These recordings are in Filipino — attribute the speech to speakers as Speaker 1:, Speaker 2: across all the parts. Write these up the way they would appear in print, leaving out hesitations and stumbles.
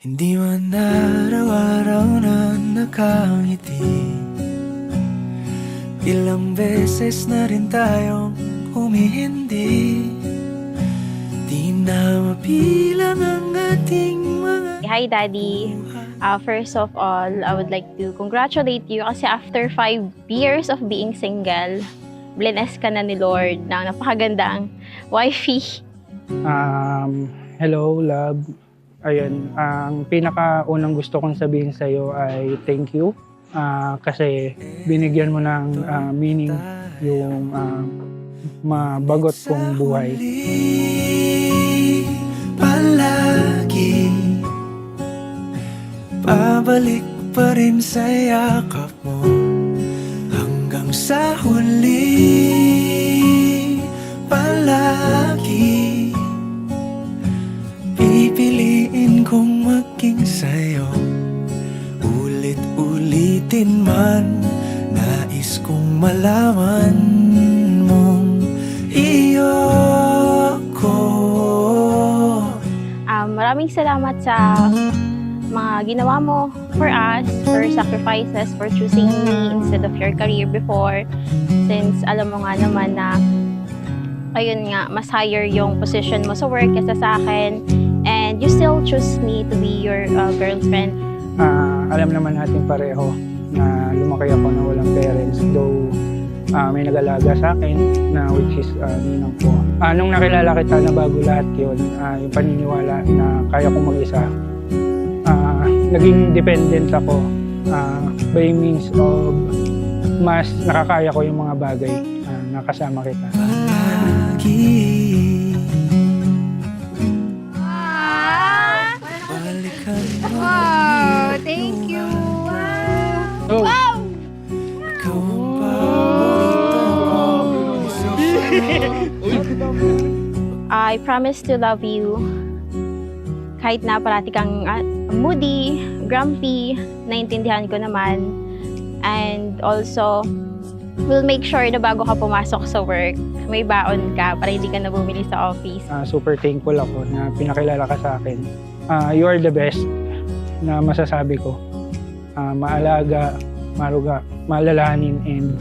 Speaker 1: Hindi man araw-araw na nakangiti. Ilang beses na rin tayong humihindi. Di na mapilang ang ating mga
Speaker 2: Hi, Daddy. First of all, I would like to congratulate you kasi after 5 years of being single, blessed ka na ni Lord ng napakagandang wifey.
Speaker 3: Hello, love. Ayun, ang pinakaunang gusto kong sabihin sa'yo ay thank you. Kasi binigyan mo ng meaning yung mabagot kong buhay.
Speaker 1: Palagi babalik pa rin sa yakap mo hanggang sa huli. Palagi pipiliin kong maging sa'yo. Ulit-ulitin man, nais kong malaman mong iyo ko.
Speaker 2: Maraming salamat sa mga ginawa mo for us, for sacrifices, for choosing me instead of your career before. Since alam mo nga naman na ayun nga, mas higher yung position mo sa work kaysa sa akin. And you still choose me to be your girlfriend.
Speaker 3: Alam naman natin pareho na lumaki ako na walang parents. Though may nag-alaga sa akin na which is ninang ko. Nung nakilala kita na bago lahat yun, yung paniniwala na kaya kong mag-isa. Naging dependent ako by means of mas nakakaya ko yung mga bagay na kasama kita.
Speaker 2: Wow, thank you. Wow! I promise to love you kahit na parati kang moody, grumpy, naiintindihan ko naman. And also, we'll make sure na bago ka pumasok sa work, may baon ka para hindi ka na bumili sa office.
Speaker 3: Super thankful ako na pinakilala ka sa akin. You are the best na masasabi ko. Maalaga, maruga, maalalahanin, and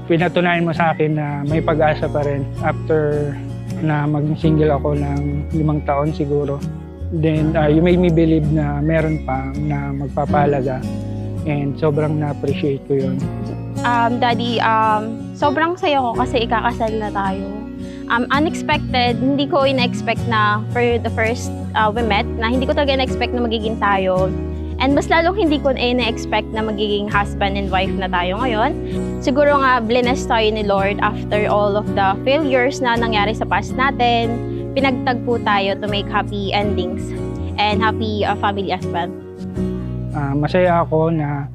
Speaker 3: pinatunayan mo sa akin na may pag-asa pa rin after na maging single ako ng 5 taon siguro. Then you made me believe na meron pa na magpapahalaga, and sobrang na-appreciate ko yun.
Speaker 2: Daddy, sobrang saya ko kasi ikakasal na tayo. Unexpected, hindi ko ina-expect na for the first we met, na hindi ko talaga ina-expect na magiging tayo. And mas lalong hindi ko ina-expect na magiging husband and wife na tayo ngayon. Siguro nga, blessed tayo ni Lord after all of the failures na nangyari sa past natin. Pinagtagpo tayo to make happy endings and happy family as well.
Speaker 3: Masaya ako na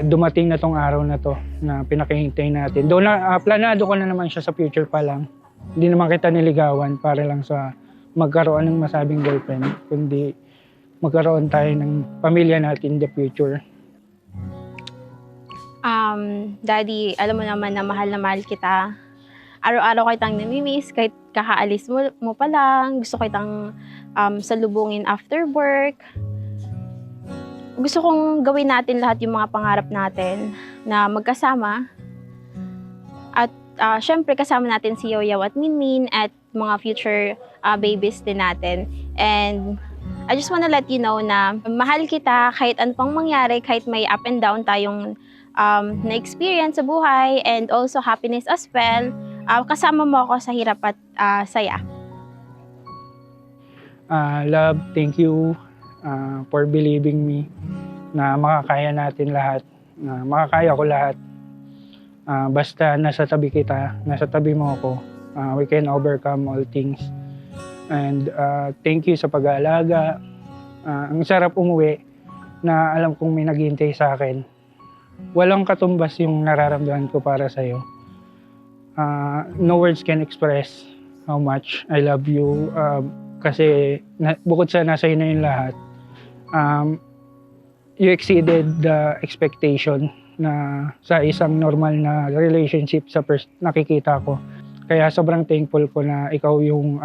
Speaker 3: dumating na tong araw na to na pinakihintay natin. Doon na planado ko na naman siya sa future pa lang. Hindi naman kita niligawan para lang sa magkaroon ng masabing girlfriend, kundi magkaroon tayo ng pamilya natin in the future.
Speaker 2: Daddy, alam mo naman na mahal kita. Araw-araw kitang namimiss, kahit kakaalis mo pa lang. Gusto kitang salubungin after work. Gusto kong gawin natin lahat yung mga pangarap natin na magkasama. At syempre kasama natin si Yoyaw at Minmin at mga future babies din natin. And I just wanna let you know na mahal kita kahit ano pang mangyari, kahit may up and down tayong na-experience sa buhay, and also happiness as well. Kasama mo ako sa hirap at saya.
Speaker 3: Love, thank you for believing me na makakaya natin lahat, na makakaya ko lahat. Basta nasa tabi kita, nasa tabi mo ako, we can overcome all things. And thank you sa pag-aalaga. Ang sarap umuwi na alam kong may naghihintay sa akin. Walang katumbas yung nararamdaman ko para sa'yo. No words can express how much I love you. Kasi bukod sa nasa na yung lahat, you exceeded the expectation na sa isang normal na relationship sa nakikita ko. Kaya sobrang thankful ko na ikaw yung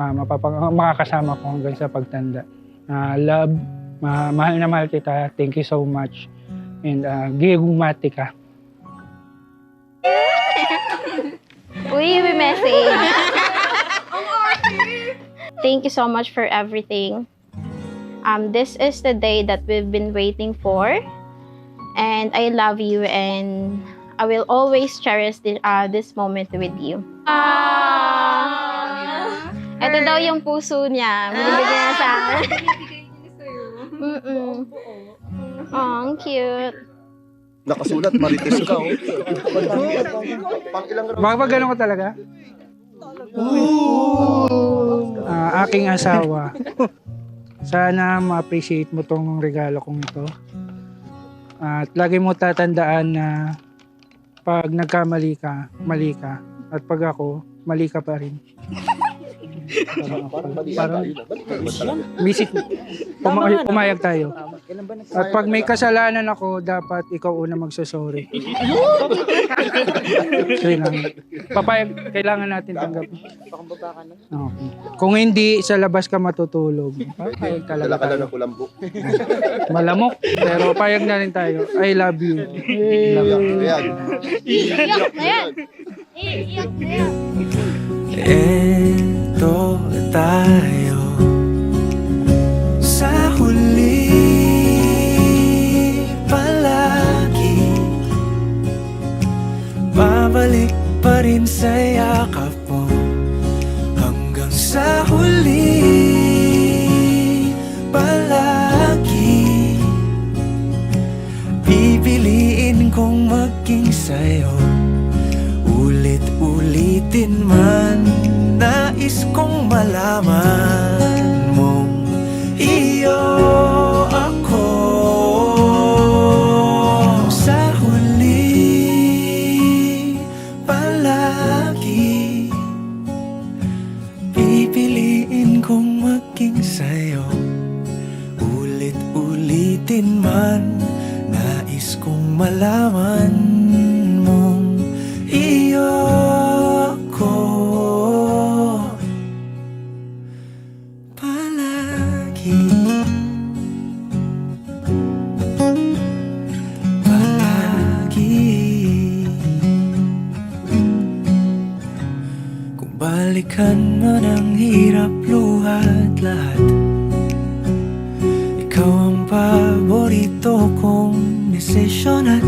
Speaker 3: makakasama ko hanggang sa pagtanda. Love, mahal na mahal kita. Thank you so much. And gigumati ka.
Speaker 2: Uy, may message. Thank you so much for everything. This is the day that we've been waiting for. And I love you and I will always cherish this moment with you. Ito daw yung puso niya. Binibigyan niya sa akin. Oh, ang cute.
Speaker 4: Nakasulat, marites ka.
Speaker 3: Baka ganun ko talaga? Aking asawa. Sana ma-appreciate mo tong regalo kong ito. At lagi mo tatandaan na pag nagkamali ka, mali ka. At pag ako, mali ka pa rin. Parang visit. Pumayag tayo. At pag may kasalanan ako, dapat ikaw una magsasorry. Papayag, kailangan natin tanggapin. Okay. Kung hindi, sa labas ka matutulog. Papayag talaga
Speaker 4: Dala ka
Speaker 3: tayo.
Speaker 4: lang ng kulambo.
Speaker 3: Malamok, pero payag na rin tayo. I love you.
Speaker 4: Ayan.
Speaker 2: Iyak na yan! Iyak na yan!
Speaker 1: Eto tayo sa huli palagi. Babalik pa rin sa yakap mo hanggang sa huli palagi. Pipiliin kong maging sa'yo ulit-ulitin man. Nais kong malaman mong iyo ako sa huli palagi. Pipiliin kong maging sa'yo ulit-ulitin man. Nais kong malaman mong iyo ako palagi. Palagi. Kung balikan man ang hirap, luhat lahat, ikaw ang paborito kong desisyon. At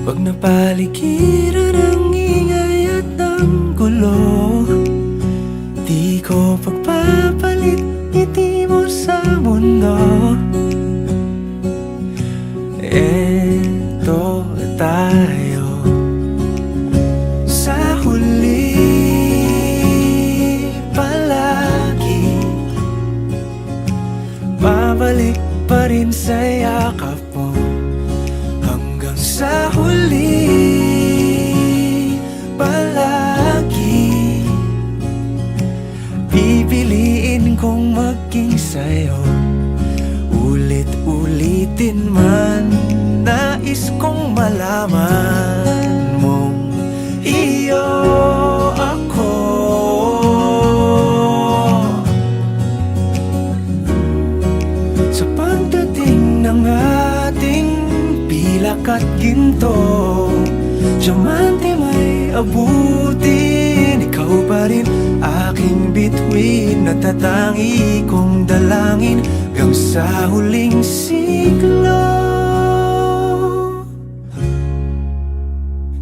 Speaker 1: pag napaligiran ang ingay at ang gulo, di ko pagpapalit ngiti mo sa mundo. Eto tayo sa huli palagi. Babalik pa rin sa yakap mo hanggang sa huli palagi. Pipiliin kong maging sa'yo ulit-ulitin man. Nais kong malaman mong iyo ako sa pagdating ng ating pilak at ginto. Diamante may abutin, ikaw pa rin aking bituin. Natatangi kong dalangin hanggang sa huling siglo.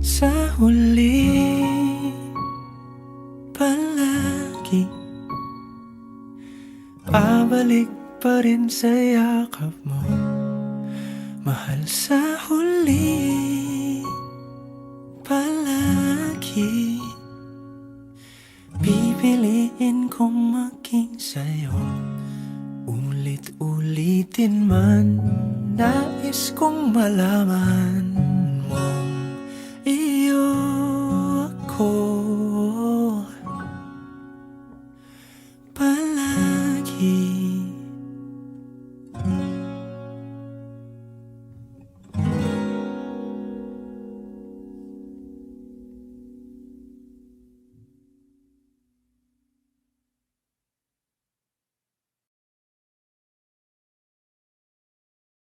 Speaker 1: Sa huli palagi, pabalik pa rin sa yakap mo, mahal sa huli palagi. Pipiliin kong maging sa'yo ulit-ulitin man. Nais kong malaman